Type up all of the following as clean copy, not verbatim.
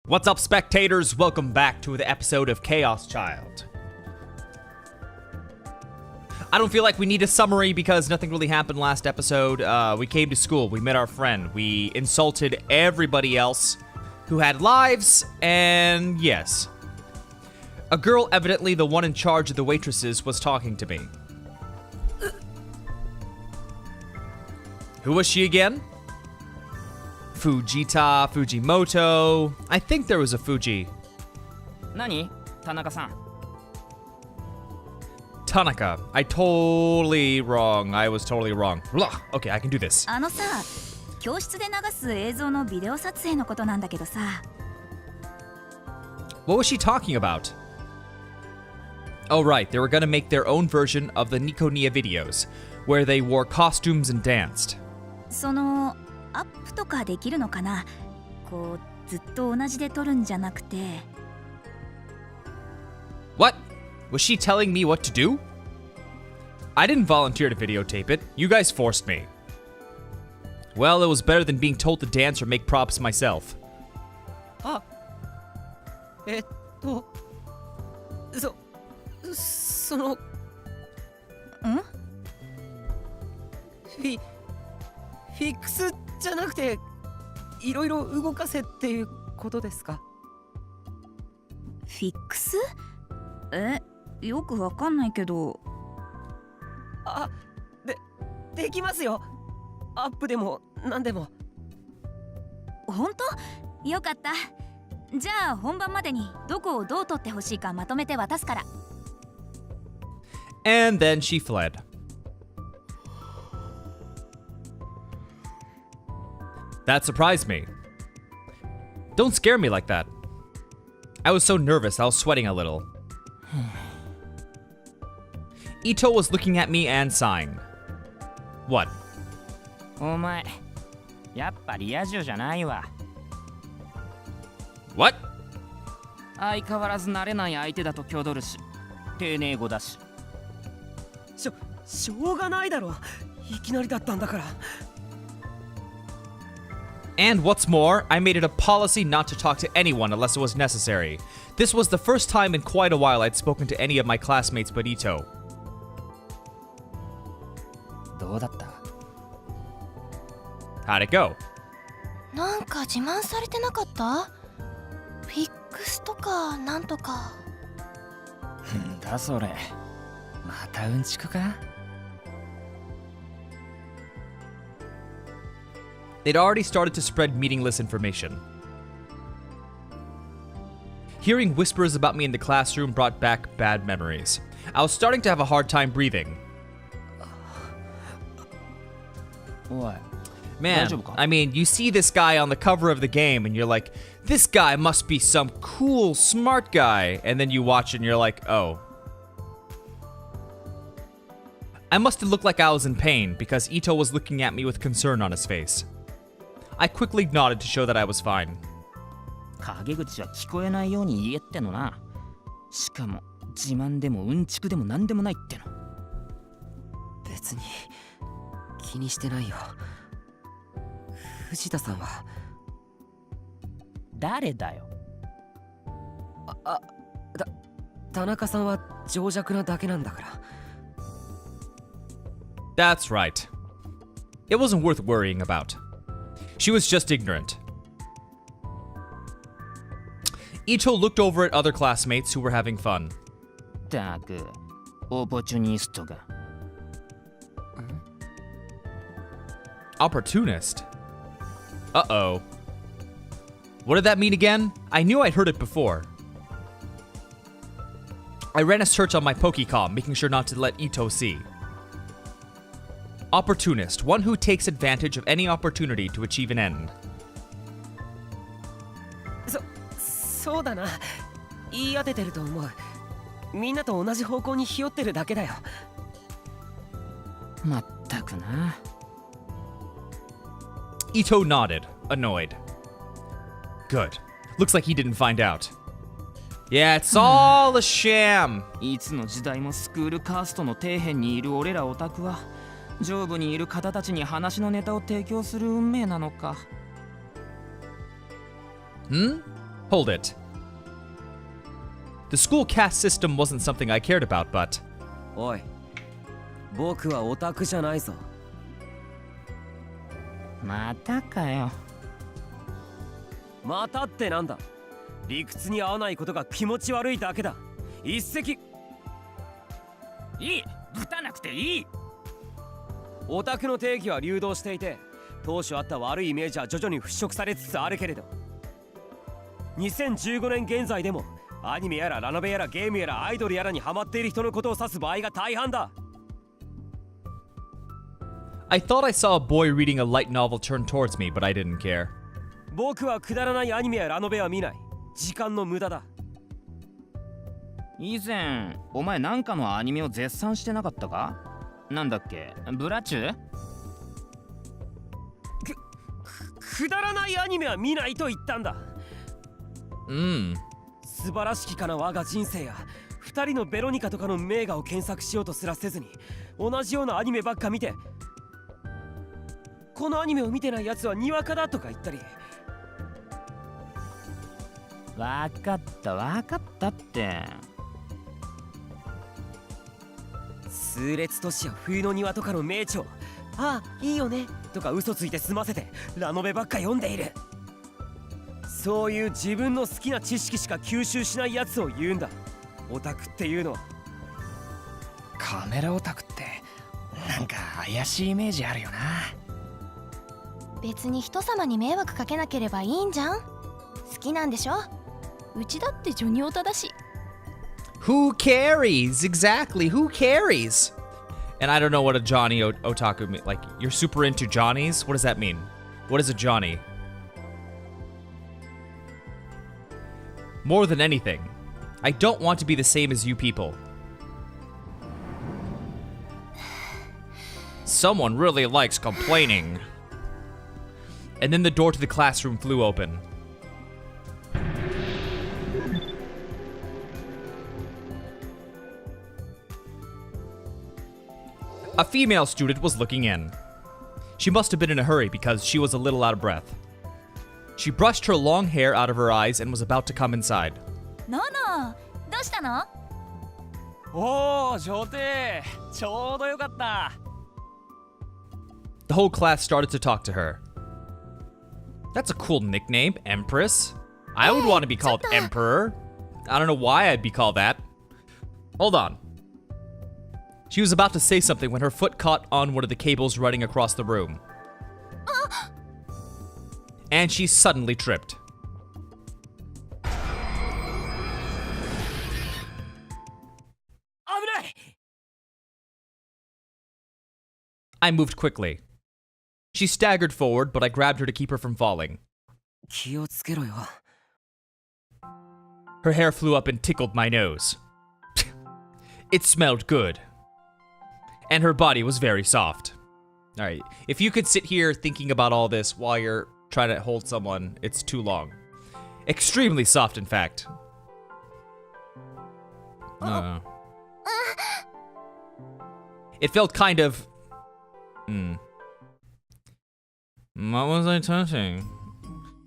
What's up, spectators? Welcome back to the episode of Chaos Child. I don't feel like we need a summary because nothing really happened last episode. We came to school, we met our friend, we insulted everybody else who had lives, and yes. A girl, evidently the one in charge of the waitresses, was talking to me. Who was she again? Fujita, Fujimoto. I think there was a Fuji. Nani? Tanaka-san. Tanaka. I was totally wrong. Blah. Okay, I can do this. あのさ、教室で流す映像のビデオ撮影のことなんだけどさ。What was she talking about? Oh right, they were gonna make their own version of the Nikonia videos, where they wore costumes and danced. そのアップとかできるのかな？こうずっと同じで撮るんじゃなくて。What? Was she telling me what to do? I didn't volunteer to videotape it. You guys forced me. Well, it was better than being told to dance or make props myself. あ、その。ん？フィックスじゃなくて、いろいろ動かせっていうことですか？フィックス？よくわかんないけど。あ、できますよ。アップでもなんでも。本当？よかった。じゃあ本番までにどこをどう撮ってほしいかまとめて渡すから。And then she fled. That surprised me. Don't scare me like that. I was so nervous, I was sweating a little. Ito was looking at me and sighing. What? お前、やっぱリア充じゃないわ。What? 相変わらず慣れない相手だと挙取るし、丁寧語だし。しょうがないだろ。いきなりだったんだから。And what's more, I made it a policy not to talk to anyone unless it was necessary. This was the first time in quite a while I'd spoken to any of my classmates but Ito. どうだった？ How'd it go? なんか自慢されてなかった？フィックスとかなんとか。んだそれ。またうんちくかThey'd already started to spread meaningless information. Hearing whispers about me in the classroom brought back bad memories. I was starting to have a hard time breathing. What? Man, I mean, you see this guy on the cover of the game and you're like, this guy must be some cool, smart guy. And then you watch it and you're like, oh. I must have looked like I was in pain because Ito was looking at me with concern on his face. I quickly nodded to show that I was fine. 陰口は聞こえないように言えってのな。しかも自慢でもうんちくでもなんでもないっての。別に気にしてないよ。藤田さんは誰だよ。田中さんは情弱なだけなんだから。That's right. It wasn't worth worrying about. She was just ignorant. Ito looked over at other classmates who were having fun. たく、オポチュニストが。Opportunist? Uh-oh. What did that mean again? I knew I'd heard it before. I ran a search on my Pokécom, making sure not to let Ito see. Opportunist, one who takes advantage of any opportunity to achieve an end. そうだな。言い当ててると思う。みんなと同じ方向にひよってるだけだよ。まったくな。Ito nodded, annoyed. Good. Looks like he didn't find out. Yeah, it's all a sham. いつの時代もスクールカーストの底辺にいる俺らオタクは上部にいる方たちに話のネタを提供する運命なのか。Hmm? Hold it. The school caste system wasn't something I cared about, but... おい、僕はオタクじゃないぞ。またかよ。またってなんだ。理屈に合わないことが気持ち悪いだけだ。一石。いい、ぶたなくていい。オタクの定義は流動していて、当初あった悪いイメージは徐々に払拭されつつあるけれど、2015年現在でもアニメやらラノベやらゲームやらアイドルやらにハマっている人のことを指す場合が大半だ。I thought I saw a boy reading a light novel turn towards me, but I didn't care. 僕はくだらないアニメやラノベは見ない。時間の無駄だ。以前お前なんかのアニメを絶賛してなかったか？なんだっけ、ブラチュ？くだらないアニメは見ないと言ったんだ。素晴らしきかな我が人生や二人のベロニカとかの名画を検索しようとすらせずに同じようなアニメばっか見て、このアニメを見てないやつはにわかだとか言ったり。わかったって。数列都市や冬の庭とかの名著、ああいいよねとか嘘ついて済ませてラノベばっか読んでいる。そういう自分の好きな知識しか吸収しないやつを言うんだ、オタクっていうのは。カメラオタクってなんか怪しいイメージあるよな。別に人様に迷惑かけなければいいんじゃん。好きなんでしょ。うちだってジョニオタだし。Who carries? Exactly, who carries? And I don't know what a Johnny otaku means. Like, you're super into Johnnies? What does that mean? What is a Johnny? More than anything, I don't want to be the same as you people. Someone really likes complaining. And then the door to the classroom flew open. A female student was looking in. She must have been in a hurry because she was a little out of breath. She brushed her long hair out of her eyes and was about to come inside. ノノ、どうしたの？おー、女帝、ちょうどよかった。The whole class started to talk to her. That's a cool nickname, Empress. I would want to be called Emperor. I don't know why I'd be called that. Hold on. She was about to say something when her foot caught on one of the cables running across the room. And she suddenly tripped. I moved quickly. She staggered forward, but I grabbed her to keep her from falling. 気をつけろよ。Her hair flew up and tickled my nose. It smelled good. And her body was very soft. Alright, if you could sit here thinking about all this while you're trying to hold someone, it's too long. Extremely soft, in fact. It felt kind of... What was I touching?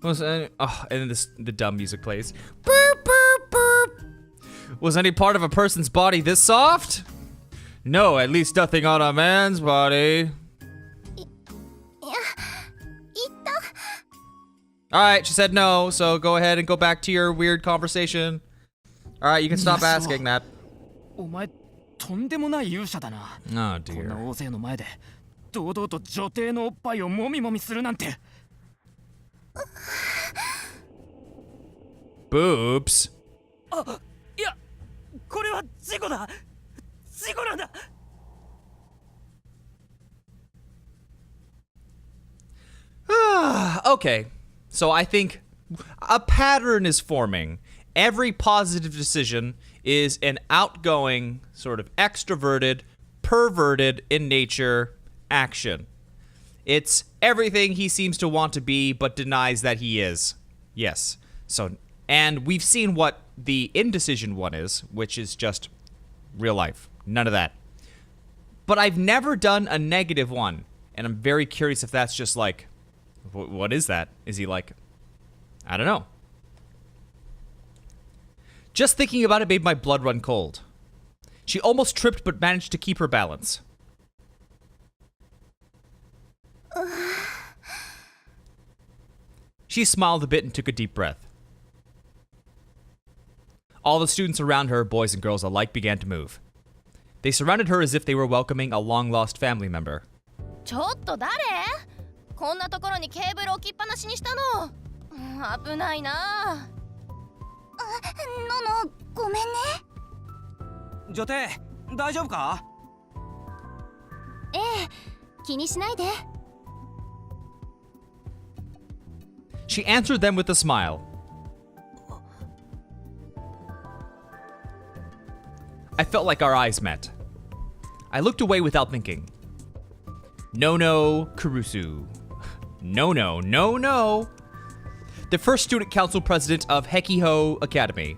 Was any... Oh, and then the dumb music plays. Burp, burp, burp. Was any part of a person's body this soft? No, at least nothing on a man's body. Alright, she said no, so go ahead and go back to your weird conversation. Alright, you can stop asking that. お前とんでもない勇者だな。Oh こんな dear. 大勢の前で堂々と女帝のおっぱいをもみもみするなんて。Boobs. あ、いや、これは事故だ。事故なんだ。Okay, so I think a pattern is forming. Every positive decision is an outgoing, sort of extroverted, perverted in nature action. It's everything he seems to want to be but denies that he is. Yes. So, and we've seen what the indecision one is, which is just real life. None of that. But I've never done a negative one, and I'm very curious if that's just like, what is that? Is he like, I don't know. Just thinking about it made my blood run cold. She almost tripped but managed to keep her balance. She smiled a bit and took a deep breath. All the students around her, boys and girls alike, began to move. They surrounded her as if they were welcoming a long-lost family member. ちょっと誰？こんなところにケーブル置きっぱなしにしたの。危ないな。のの、ごめんね。女帝、大丈夫か？ええ、気にしないで。She answered them with a smile. I felt like our eyes met. I looked away without thinking. No, Kurusu. No. The first student council president of Hekiho Academy.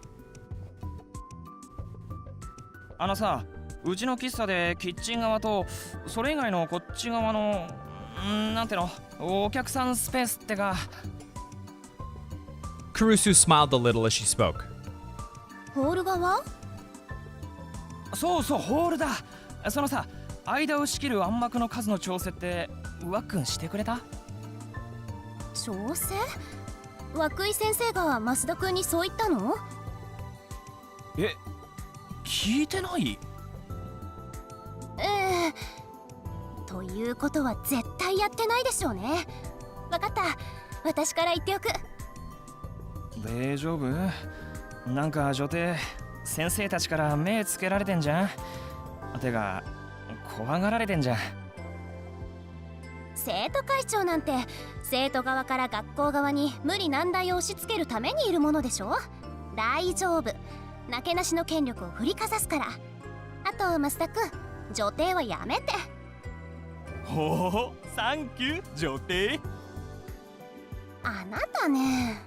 あのさ、うちの喫茶でキッチン側とそれ以外のこっち側のなんてのお客さんスペースってか。Kurusu smiled a little as she spoke. ホール側？そうそう、ホールだ。そのさ、間を仕切る暗幕の数の調整ってワックンしてくれた？調整？涌井先生が増田君にそう言ったの？え、聞いてない？ええ。ということは絶対やってないでしょうね。わかった。私から言っておく。大丈夫？なんか女帝、先生たちから目つけられてんじゃん。てか、怖がられてんじゃん。生徒会長なんて生徒側から学校側に無理難題を押し付けるためにいるものでしょ。大丈夫。なけなしの権力を振りかざすから。あと増田君、女帝はやめて。ほほ、サンキュー女帝。あなたね。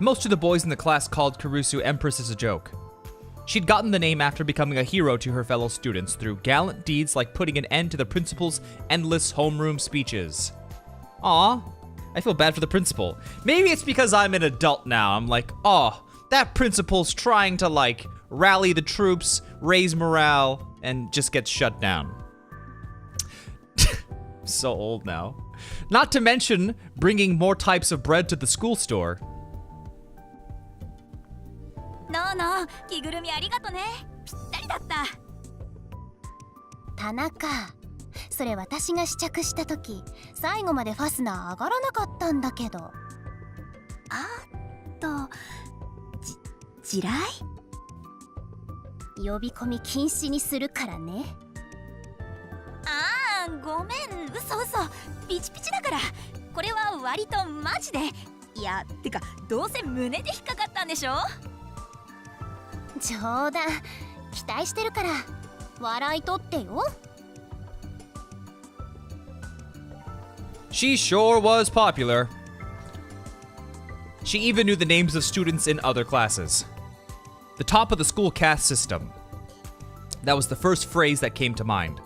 Most of the boys in the class called Kurusu Empress as a joke. She'd gotten the name after becoming a hero to her fellow students through gallant deeds like putting an end to the principal's endless homeroom speeches. Aw, I feel bad for the principal. Maybe it's because I'm an adult now. I'm like, oh, that principal's trying to like rally the troops, raise morale, and just gets shut down. So old now. Not to mention bringing more types of bread to the school store. のの、着ぐるみありがとね。ぴったりだった。田中、それ私が試着した時、最後までファスナー上がらなかったんだけど。地雷？呼び込み禁止にするからね。あー、ごめん、嘘。ピチピチだから。これは割とマジで。いや、てか、どうせ胸で引っかかったんでしょ？冗談。期待してるから笑い取ってよ。She sure was popular. She even knew the names of students in other classes. The top of the school caste system. That was the first phrase that came to mind.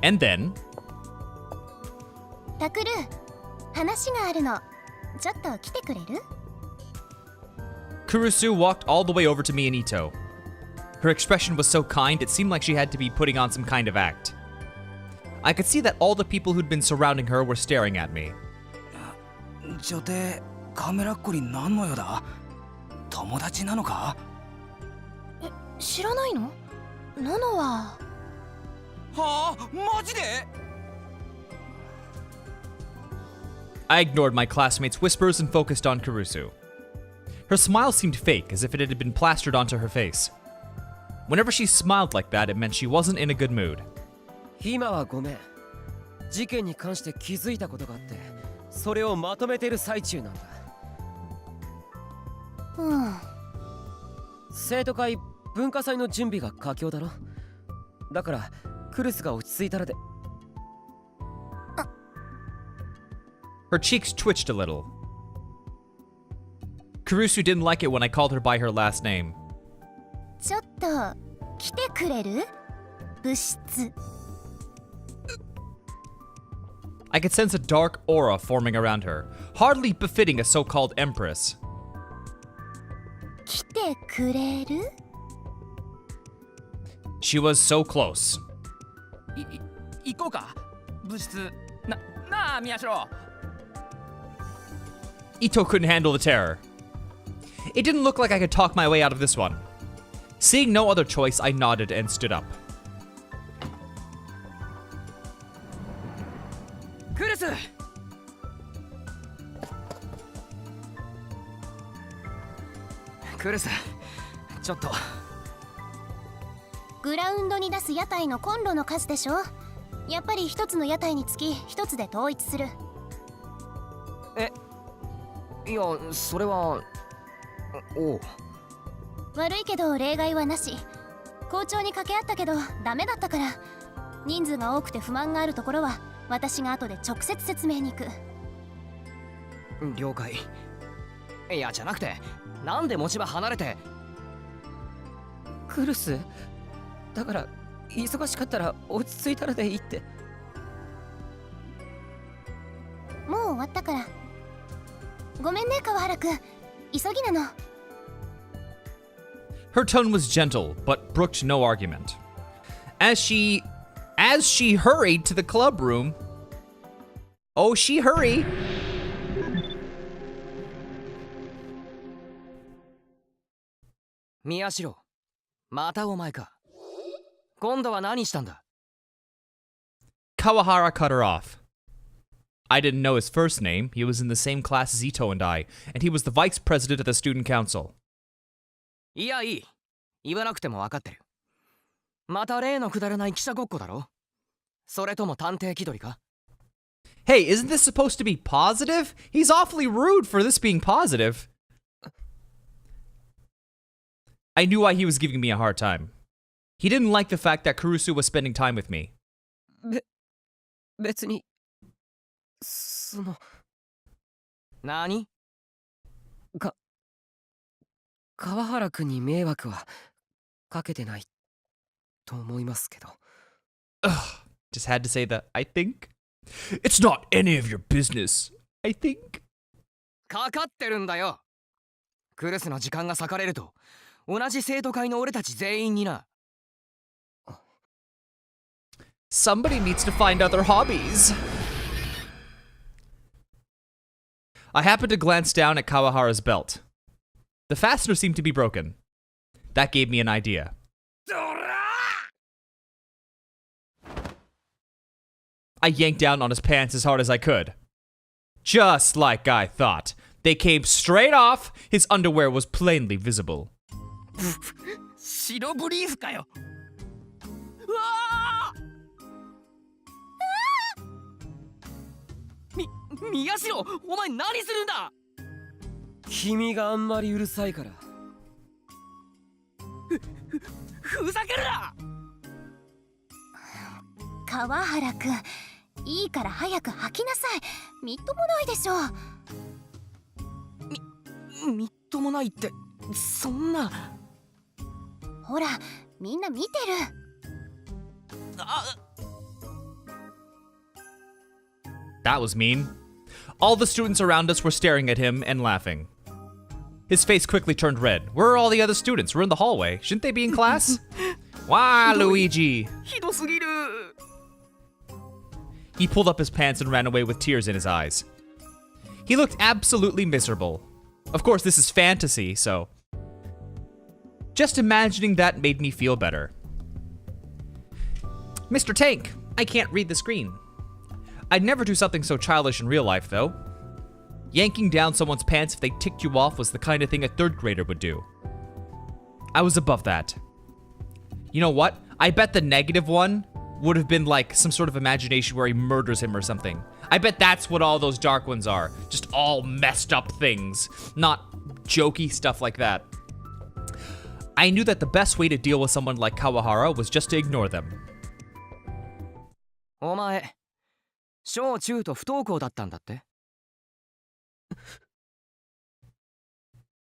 And then... タクル、話があるの。ちょっと来てくれる？ Kurusu walked all the way over to me and Ito. Her expression was so kind, it seemed like she had to be putting on some kind of act. I could see that all the people who'd been surrounding her were staring at me. 女帝、カメラっ子に何の用だ？友達なのか？え、知らないの？ナノは。はあ、マジでI ignored my classmates' whispers and focused on Kurusu. Her smile seemed fake, as if it had been plastered onto her face. Whenever she smiled like that, it meant she wasn't in a good mood. 今はごめん。事件に関して気づいたことがあって、それをまとめてる最中なんだ。生徒会文化祭の準備が佳境だろ。だからクルスが落ち着いたらで。Her cheeks twitched a little. Kurusu didn't like it when I called her by her last name. ちょっと来てくれる？部室。I could sense a dark aura forming around her, hardly befitting a so-called empress. 来てくれる？ She was so close. 行こうか部室なあ宮代 Ito couldn't handle the terror. It didn't look like I could talk my way out of this one. Seeing no other choice, I nodded and stood up. クルスクルスちょっとグラウンドに出す屋台のコンロの数でしょ。やっぱり一つの屋台につき一つで統一する。いやそれはおう悪いけど例外はなし。校長に掛け合ったけどダメだったから、人数が多くて不満があるところは私が後で直接説明に行く。了解。いやじゃなくてなんで持ち場離れて。クルスだから忙しかったら落ち着いたらでいいって。もう終わったから。ごめんね川原くん、急ぎなの。Her tone was gentle, but brooked no argument. As she hurried to the club room. Oh, she hurry. 宮代またお前か。今度は何したんだ。 Kawahara cut her off. I didn't know his first name. He was in the same class as Ito and I, and he was the vice president of the student council. いやいい言わなくても分かってる。また例のくだらない記者ごっこだろ。それとも探偵気取りか。 Hey, isn't this supposed to be positive? He's awfully rude for this being positive. I knew why he was giving me a hard time. He didn't like the fact that Kurusu was spending time with me. 別にその何？川原くんに迷惑はかけてないと思いますけど。 Just had to say that, I think. It's not any of your business, I think. かかってるんだよ。クルスの時間が割かれると同じ生徒会の俺たち全員にな。Somebody needs to find other hobbies. I happened to glance down at Kawahara's belt. The fastener seemed to be broken. That gave me an idea. I yanked down on his pants as hard as I could. Just like I thought. They came straight off. His underwear was plainly visible. 白ブリーフかよ。うわー！宮代、お前何するんだ。君があんまりうるさいから。ふざけるな。川原くん、いいから早く吐きなさい。みっともないでしょ。みっともないってそんな。ほらみんな見てる。That was mean. All the students around us were staring at him and laughing. His face quickly turned red. Where are all the other students? We're in the hallway. Shouldn't they be in class? Wow, Luigi. ひどすぎる。He pulled up his pants and ran away with tears in his eyes. He looked absolutely miserable. Of course, this is fantasy, so... Just imagining that made me feel better. Mr. Tank, I can't read the screen. I'd never do something so childish in real life, though. Yanking down someone's pants if they ticked you off was the kind of thing a third grader would do. I was above that. You know what? I bet the negative one would have been like some sort of imagination where he murders him or something. I bet that's what all those dark ones are. Just all messed up things. Not jokey stuff like that. I knew that the best way to deal with someone like Kawahara was just to ignore them. お前、小中と不登校だったんだって。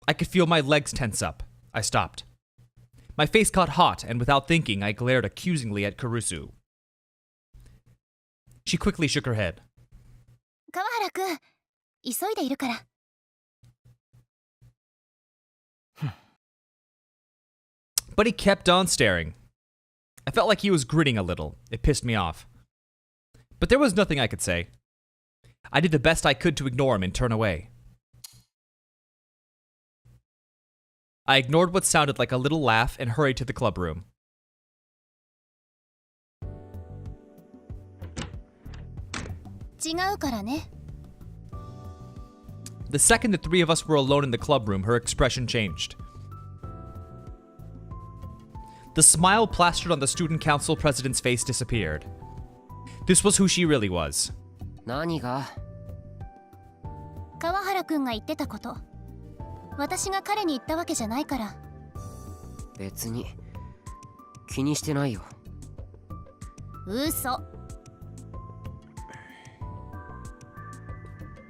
I could feel my legs tense up. I stopped. My face got hot, and without thinking, I glared accusingly at Kurusu. She quickly shook her head. 川原くん、急いでいるから。But he kept on staring. I felt like he was grinning a little. It pissed me off. But there was nothing I could say. I did the best I could to ignore him and turn away. I ignored what sounded like a little laugh and hurried to the club room. The second the three of us were alone in the club room, her expression changed. The smile plastered on the student council president's face disappeared. This was who she really was. 何が？川原くんが言ってたこと。私が彼に言ったわけじゃないから。別に気にしてないよ。嘘。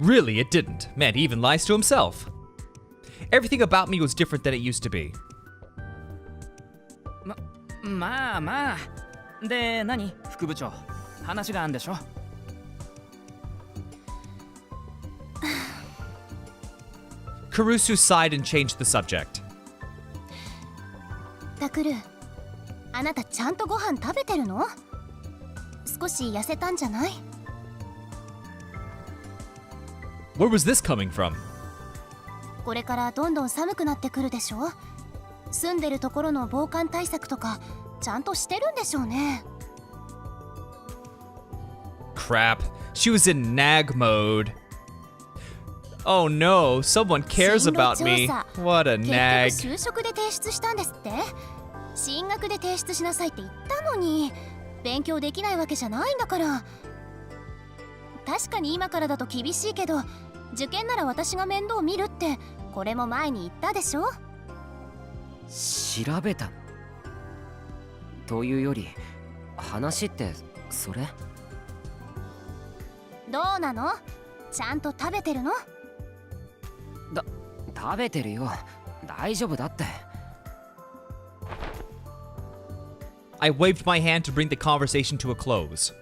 Really, it didn't. Man, he even lies to himself. Everything about me was different than it used to be. まあまあ。で、何？副部長。話があんでしょ。Kurusu sighed and changed the subject. タクル、あなたちゃんとご飯食べてるの？少し痩せたんじゃない？ Where was this coming from? これからどんどん寒くなってくるでしょ？住んでるところの防寒対策とかちゃんとしてるんでしょうね。Crap. She was in nag mode. Oh no, someone cares about me. What a nag. 結局就職で提出したんですって？進学で提出しなさいって言ったのに、勉強できないわけじゃないんだから。確かに今からだと厳しいけど、受験なら私が面倒見るってこれも前に言ったでしょ？調べたの？というより話ってそれ？どうなの？ちゃんと食べてるの？食べてるよ。大丈夫だって。I waved my hand to bring the conversation to a close.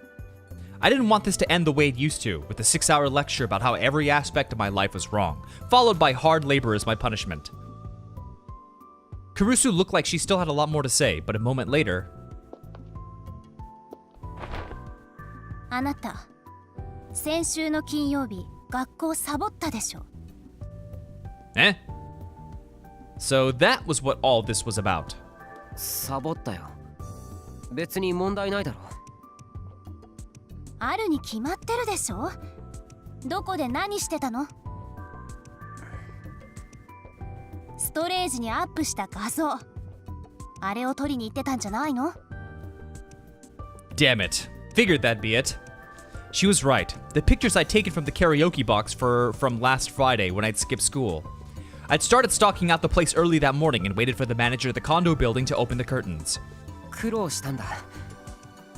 I didn't want this to end the way it used to, with a 6-hour lecture about how every aspect of my life was wrong, followed by hard labor as my punishment. Kurusu looked like she still had a lot more to say, but a moment later... あなた、先週の金曜日、学校サボったでしょ。Eh? So that was what all this was about. サボったよ。別に問題ないだろ。あるに決まってるでしょ。どこで何してたの？ストレージにアップした画像、あれを撮りに行ってたんじゃないの？ Damn it. Figured that'd be it. She was right. The pictures I'd taken from the karaoke box from last Friday when I'd skipped school. I'd started stalking out the place early that morning and waited for the manager of the condo building to open the curtains. 苦労したんだ。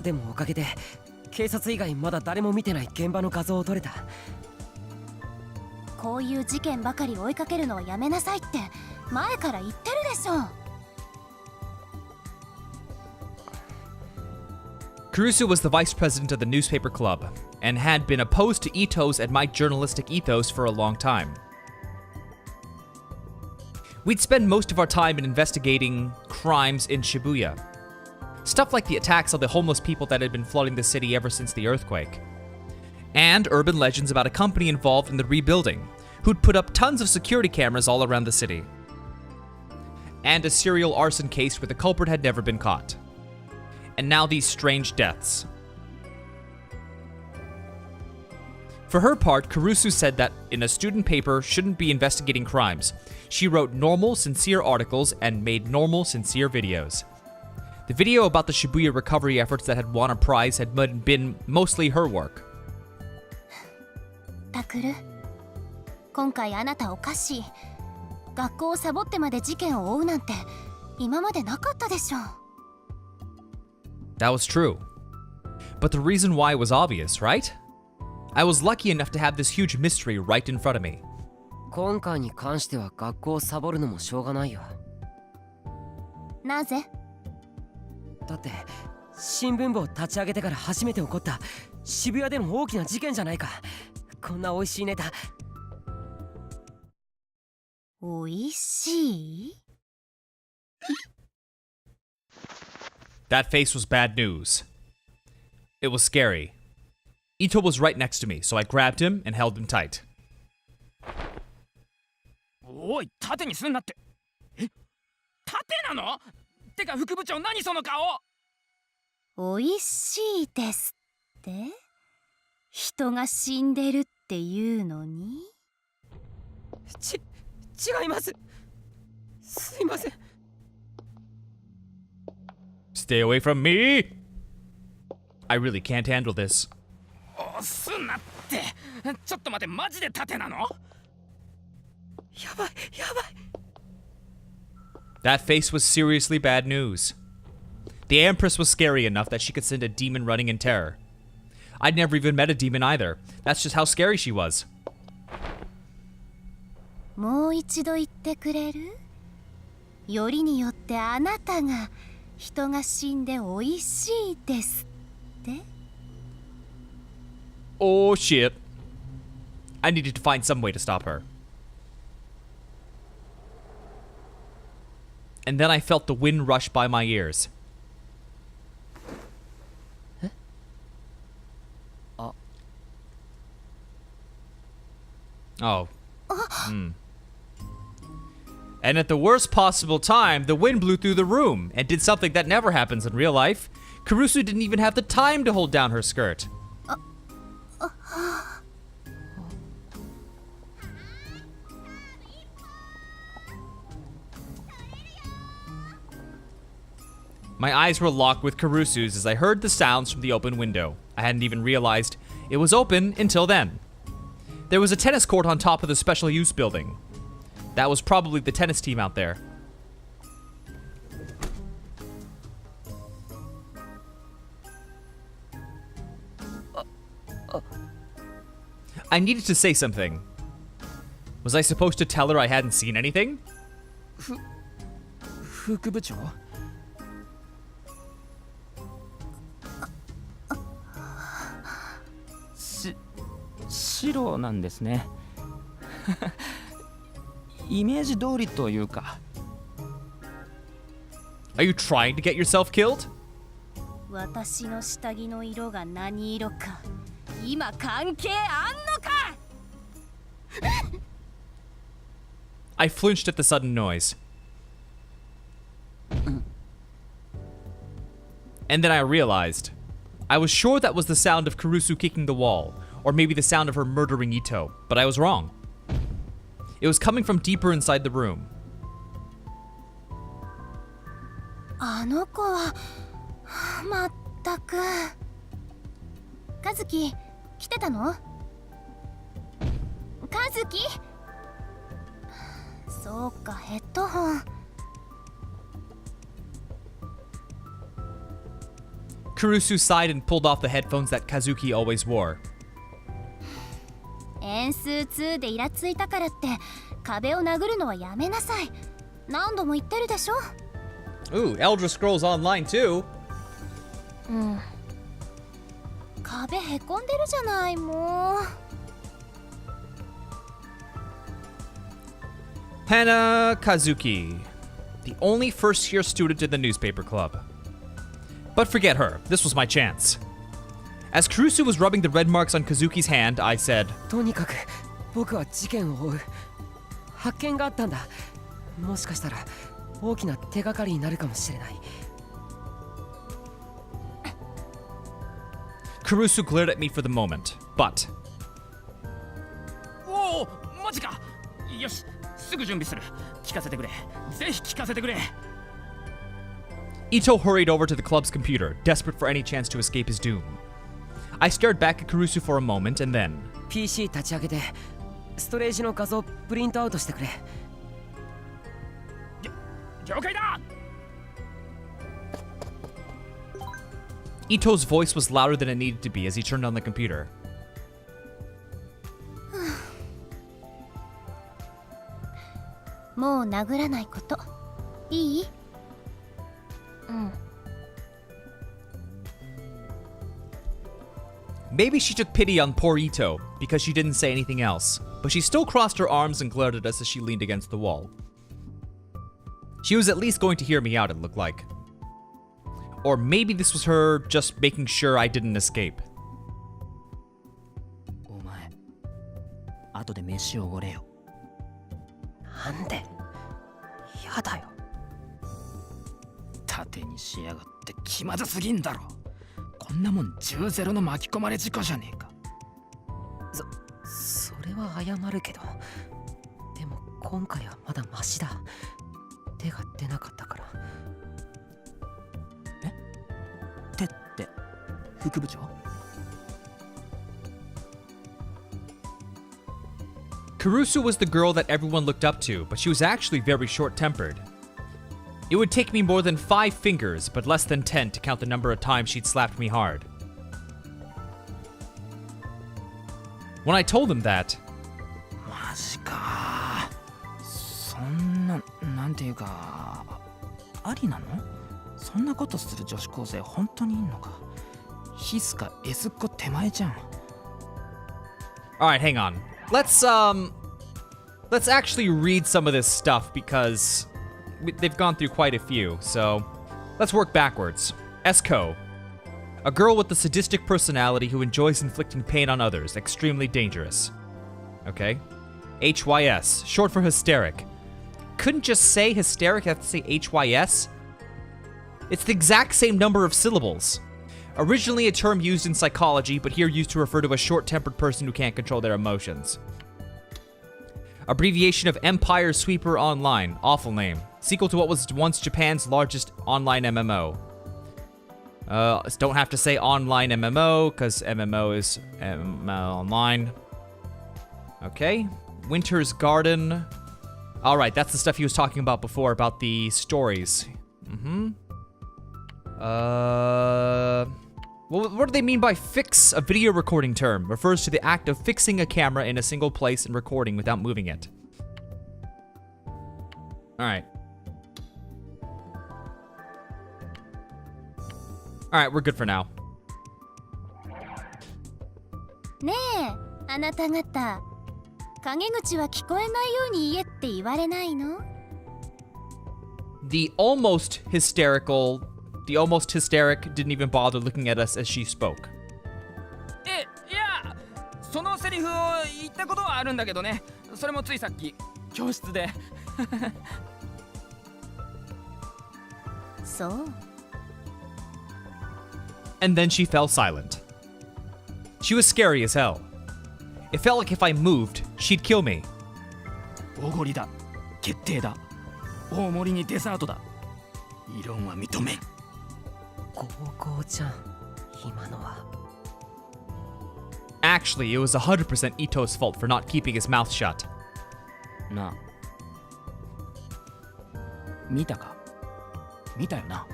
でもおかげで警察以外まだ誰も見てない現場の画像を撮れた。こういう事件ばかり追いかけるのはやめなさいって前から言ってるでしょ。Kurusu was the vice president of the newspaper club and had been opposed to Ito's and my journalistic ethos for a long time. We'd spend most of our time in investigating crimes in Shibuya. Stuff like the attacks on the homeless people that had been flooding the city ever since the earthquake. And urban legends about a company involved in the rebuilding, who'd put up tons of security cameras all around the city. And a serial arson case where the culprit had never been caught. And now these strange deaths. For her part, Kurusu said that in a student paper shouldn't be investigating crimes. She wrote normal, sincere articles and made normal, sincere videos. The video about the Shibuya recovery efforts that had won a prize had been mostly her work. タクル、今回あなたおかしい。学校をサボってまで事件を追うなんて今までなかったでしょ。That was true. But the reason why was obvious, right? I was lucky enough to have this huge mystery right in front of me. 今回に関しては学校をサボるのもしょうがないよ。なぜ？だって新聞部を立ち上げてから初めて起こった渋谷での大きな事件じゃないか。こんな美味しいネタ。おいしい That face was bad news. It was scary. Ito was right next to me, so I grabbed him and held him tight. おい、縦にすんなって。え、縦なの？てか副部長、何その顔？おいしいですって？人が死んでるっていうのに？違います。すいません。Stay away from me! I really can't handle this. すんなって。ちょっと待って、マジで縦なの？やばい。That face was seriously bad news. The empress was scary enough that she could send a demon running in terror. I'd never even met a demon either. That's just how scary she was. もう一度言ってくれる？よりによってあなたが人が死んでおいしいですって？ Oh shit. I needed to find some way to stop her. And then I felt the wind rush by my ears. Oh. And at the worst possible time, the wind blew through the room and did something that never happens in real life. Karusu didn't even have the time to hold down her skirt. My eyes were locked with Karusu's as I heard the sounds from the open window. I hadn't even realized it was open until then. There was a tennis court on top of the special use building. That was probably the tennis team out there. I needed to say something. Was I supposed to tell her I hadn't seen anything? 副部長？白なんですね。イメージ通りというか。Are you trying to get yourself killed? 私の下着の色が何色か今関係あんのか？ I flinched at the sudden noise. And then I realized. I was sure that was the sound of Karusu kicking the wall, or maybe the sound of her murdering Ito, but I was wrong. It was coming from deeper inside the room. あの子はまったく。和樹来てたの？和樹？そうか、ヘッドホン。Kurusu sighed and pulled off the headphones that Kazuki always wore. 円数2でイラついたからって壁を殴るのはやめなさい。何度も言ってるでしょ。 Ooh, Elder Scrolls Online too. うん。壁へこんでるじゃないもう。Hana Kazuki, the only first-year student in the newspaper club. But forget her, this was my chance. As Kurusu was rubbing the red marks on Kazuki's hand, I said, とにかく僕は事件を追う。発見があったんだ。もしかしたら大きな手がかりになるかもしれない。Kurusu glared at me for the moment, but おお、マジか。よし、すぐ準備する。聞かせてくれ。ぜひ聞かせてくれ。Ito hurried over to the club's computer, desperate for any chance to escape his doom. I stared back at Kurusu for a moment and then... PC 立ち上げてストレージの画像プリントアウトしてくれ。了解だ。 Ito's voice was louder than it needed to be as he turned on the computer. もう殴らないこと。いい？うん。Maybe she took pity on poor Ito because she didn't say anything else, but she still crossed her arms and glared at us as she leaned against the wall. She was at least going to hear me out, it looked like. Or maybe this was her just making sure I didn't escape. お前、後で飯をおごれよ。なんでやだよ。盾にしやがって気まずすぎんだろ。こんなもん10-0の巻き込まれ事故じゃねえか。それは謝るけど、でも今回はまだマシだ。手が出なかったから。手って副部長Kurusu was the girl that everyone looked up to, but she was actually very short-tempered. It would take me more than 5 fingers, but less than 10 to count the number of times she'd slapped me hard. When I told him that, マジか。そんな、なんていうか、ありなの？そんなことする女子高生本当にいんのか？ヒスか S っ子手前じゃん。alright, hang on. Let's actually read some of this stuff because they've gone through quite a few, so let's work backwards. Esco. A girl with a sadistic personality who enjoys inflicting pain on others. Extremely dangerous. Okay. HYS. Short for hysteric. Couldn't just say hysteric, have to say HYS? It's the exact same number of syllables. Originally a term used in psychology, but here used to refer to a short-tempered person who can't control their emotions. Abbreviation of Empire Sweeper Online. Awful name. Sequel to what was once Japan's largest online MMO. Don't have to say online MMO, because MMO is online. Okay. Winter's Garden. Alright, that's the stuff he was talking about before, about the stories. What do they mean by fix? A video recording term. Refers to the act of fixing a camera in a single place and recording without moving it. Alright. Alright, we're good for now. ねえ、あなた方、陰口は聞こえないように言えって言われないの？ The almost hysteric didn't even bother looking at us as she spoke. いや、そのセリフを言ったことはあるんだけどね。それもついさっき教室で。そう。And then she fell silent. She was scary as hell. It felt like if I moved, she'd kill me. おごりだ。決定だ。大盛りにデザートだ。異論は認めん。ゴーゴーちゃん、今のは。Actually, it was 100% Ito's fault for not keeping his mouth shut. なあ。見たか？見たよな。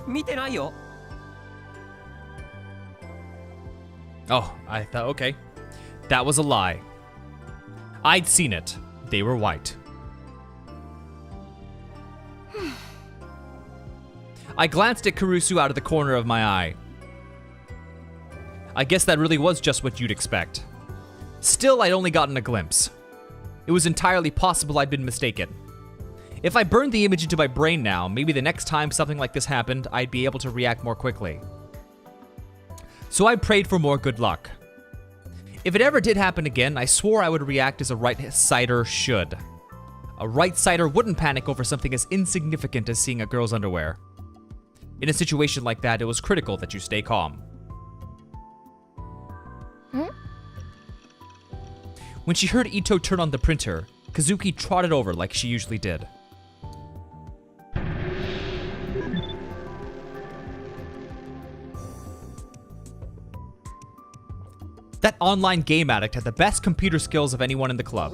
見てないよ。Oh, I thought, okay. That was a lie. I'd seen it. They were white. I glanced at Kurusu out of the corner of my eye. I guess that really was just what you'd expect. Still, I'd only gotten a glimpse. It was entirely possible I'd been mistaken. If I burned the image into my brain now, maybe the next time something like this happened, I'd be able to react more quickly. So I prayed for more good luck. If it ever did happen again, I swore I would react as a right-sider should. A right-sider wouldn't panic over something as insignificant as seeing a girl's underwear. In a situation like that, it was critical that you stay calm. When she heard Ito turn on the printer, Kazuki trotted over like she usually did. That online game addict had the best computer skills of anyone in the club.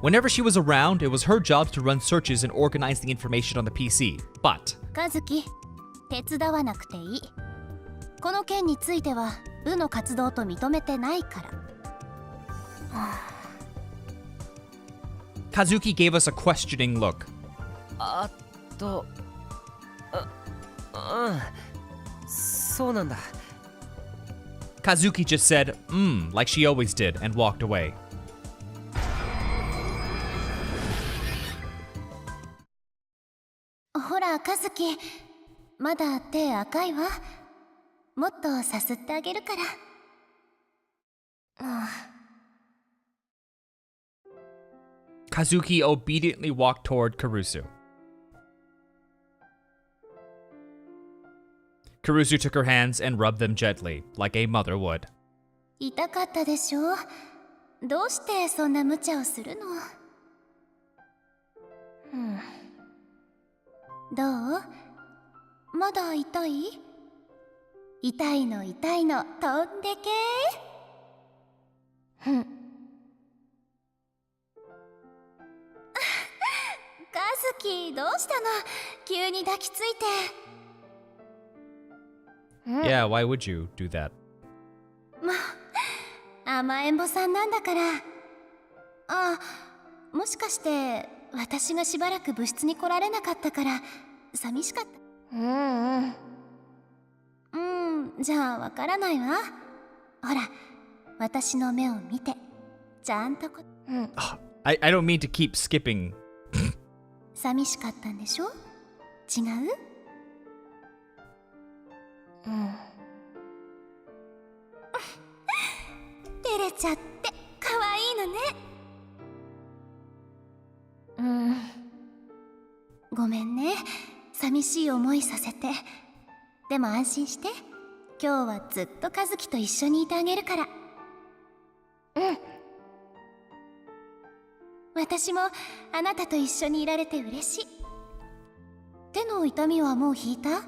Whenever she was around, it was her job to run searches and organize the information on the PC, but... 和樹、手伝わなくていい。この件については部の活動と認めてないから。Kazuki gave us a questioning look. そそうなんだ。 Kazuki just said, like she always did, and walked away. ほら和樹、まだ手赤いわ。もっとさすってあげるから。Kazuki obediently walked toward Kurusu. Kurusu took her hands and rubbed them gently, like a mother would. 痛かったでしょ。どうしてそんな無茶をするの？どう？まだ痛い？痛いの痛いの、飛んでけー。カズキ、どうしたの？急に抱きついて。Yeah, why would you do that? もう甘えん坊さんなんだから。あ、もしかして私がしばらく部室に来られなかったから寂しかった？じゃあわからないわ。ほら、私の目を見て、ちゃんとI don't mean to keep skipping. 寂しかったんでしょ？違う？照れちゃって可愛いのね。ごめんね、寂しい思いさせて。でも安心して、今日はずっと和樹と一緒にいてあげるから。私もあなたと一緒にいられて嬉しい。手の痛みはもう引いた？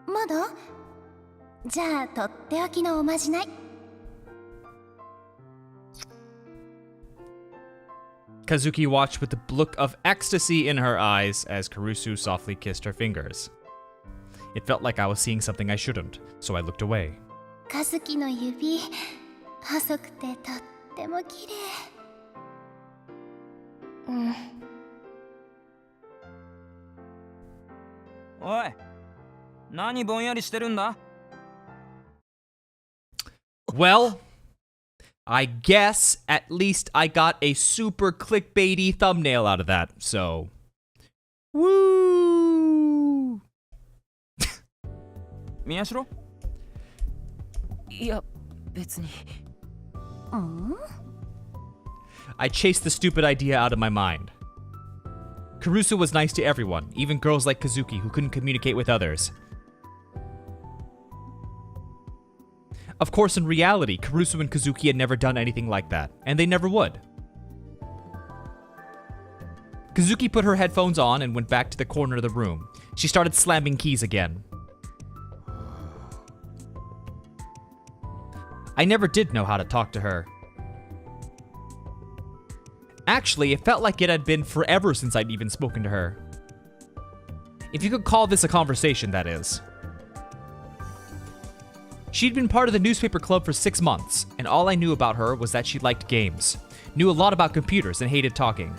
まだ？じゃあとっておきのおまじない。Kazuki watched with a look of ecstasy in her eyes as Kurusu softly kissed her fingers. It felt like I was seeing something I shouldn't, so I looked away. 和樹の指、細くてとっても綺麗。おい、何ぼんやりしてるんだ？ Well, I guess at least I got a super clickbaity thumbnail out of that, so... Woo! 宮代？いや、別に。I chased the stupid idea out of my mind. Kurusu was nice to everyone, even girls like Kazuki who couldn't communicate with others. Of course, in reality, Kurusu and Kazuki had never done anything like that, and they never would. Kazuki put her headphones on and went back to the corner of the room. She started slamming keys again. I never did know how to talk to her. Actually, it felt like it had been forever since I'd even spoken to her. If you could call this a conversation, that is. She'd been part of the newspaper club for 6 months, and all I knew about her was that she liked games, knew a lot about computers, and hated talking.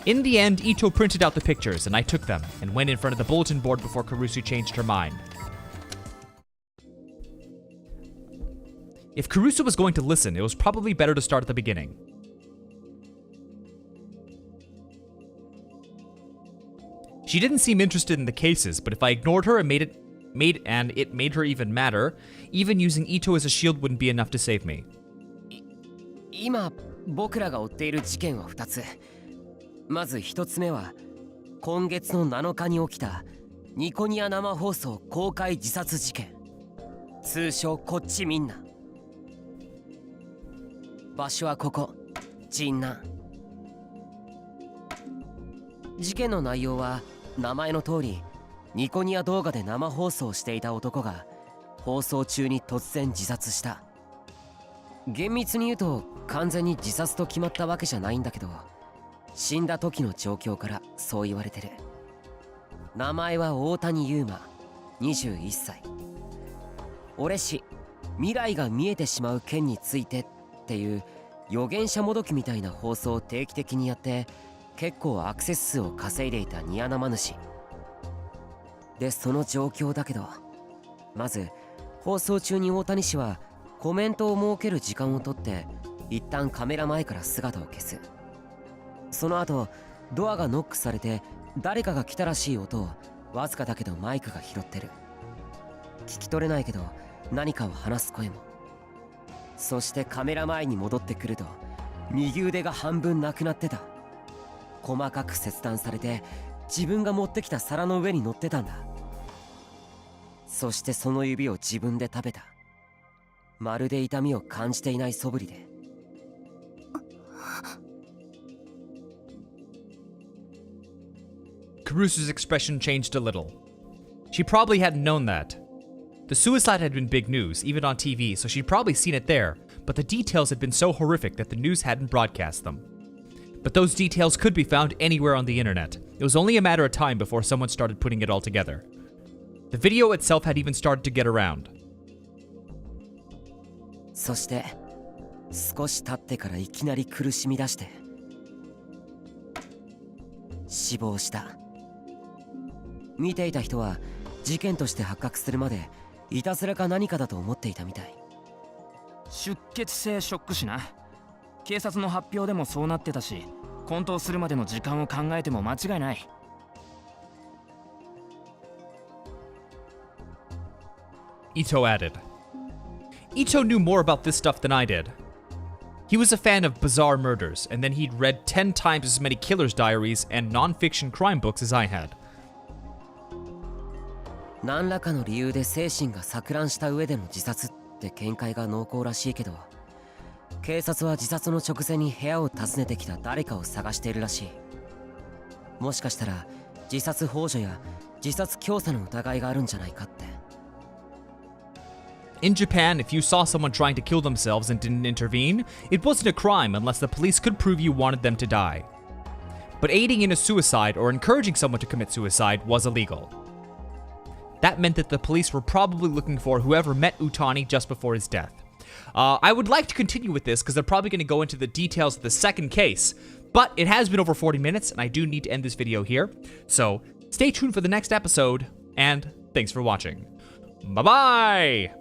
In the end, Ito printed out the pictures, and I took them, and went in front of the bulletin board before Kurusu changed her mind. If Kurusu was going to listen, it was probably better to start at the beginning. She didn't seem interested in the cases, but if I ignored her and it made her even madder, even using Ito as a shield wouldn't be enough to save me. 今僕らが追っている事件は2つ。まず1つ目は今月の7日に起きたニコニア生放送公開自殺事件、通称こっちみんな。場所はここ、神南。事件の内容は名前の通り、ニコニア動画で生放送していた男が放送中に突然自殺した。厳密に言うと完全に自殺と決まったわけじゃないんだけど、死んだ時の状況からそう言われてる。名前は大谷優馬、21歳。俺氏、未来が見えてしまう件についてっていう預言者もどきみたいな放送を定期的にやって結構アクセス数を稼いでいたニア生主。でその状況だけど、まず放送中に大谷氏はコメントを設ける時間をとって一旦カメラ前から姿を消す。その後ドアがノックされて誰かが来たらしい音をわずかだけどマイクが拾ってる。聞き取れないけど何かを話す声も。そしてカメラ前に戻ってくると右腕が半分なくなってた。細かく切断されて自分が持ってきた皿の上に乗ってたんだ。そしてその指を自分で食べた。まるで痛みを感じていない素振りで。Caruso's expression changed a little. She probably hadn't known that. The suicide had been big news, even on TV, so she'd probably seen it there, but the details had been so horrific that the news hadn't broadcast them. But those details could be found anywhere on the internet. It was only a matter of time before someone started putting it all together. The video itself had even started to get around. そして少し経ってからいきなり苦しみ出して死亡した。見ていた人は事件として発覚するまでいたずらか何かだと思っていたみたい。出血性ショック死な。警察の発表でもそうなってたし、混沌するまでの時間を考えても間違いない。Ito added. Ito knew more about this stuff than I did. He was a fan of bizarre murders, and then he'd read 10 times as many killer's diaries and non-fiction crime books as I had. 何らかの理由で精神が錯乱した上での自殺って見解が濃厚らしいけど、警察は自殺の直前に部屋を訪ねてきた誰かを探しているらしい。もしかしたら自殺幇助や自殺教唆の疑いがあるんじゃないかって。In Japan, if you saw someone trying to kill themselves and didn't intervene, it wasn't a crime unless the police could prove you wanted them to die. But aiding in a suicide or encouraging someone to commit suicide was illegal. That meant that the police were probably looking for whoever met Utani just before his death. I would like to continue with this because they're probably going to go into the details of the second case, but it has been over 40 minutes and I do need to end this video here. So stay tuned for the next episode, and thanks for watching. Bye-bye!